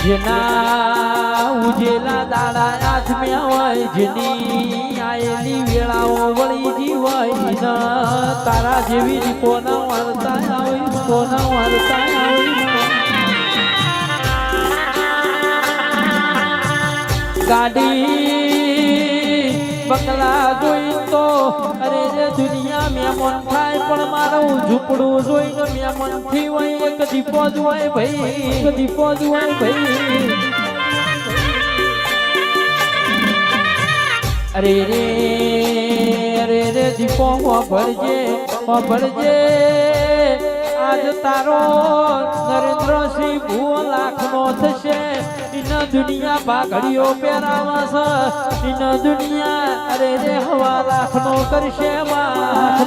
જેના ઉજેલા દાડા આથમ્યા હોય જેની આયેલી વેળાઓ વળી જી હોય ન તારા જેવી રીપોના વાર્તા આવી કોના વાર્તા આવી ગાડી બકલા જોઈ તો અરે રે દુનિયા મેમન થાય પણ મારું ઝૂંપડું જોઈને મેમન થી હોય એક દીપો જ હોય ભાઈ એક દીપો જ હોય ભાઈ અરે રે દીપો ભરજે આજ તારો નરેન્દ્રસિંહ ભૂવો લાખનો થશે ઇન દુનિયા ભાગડીઓ પહેરાવા છે ઇન દુનિયા અરે રે હવા લાખનો કરશે માં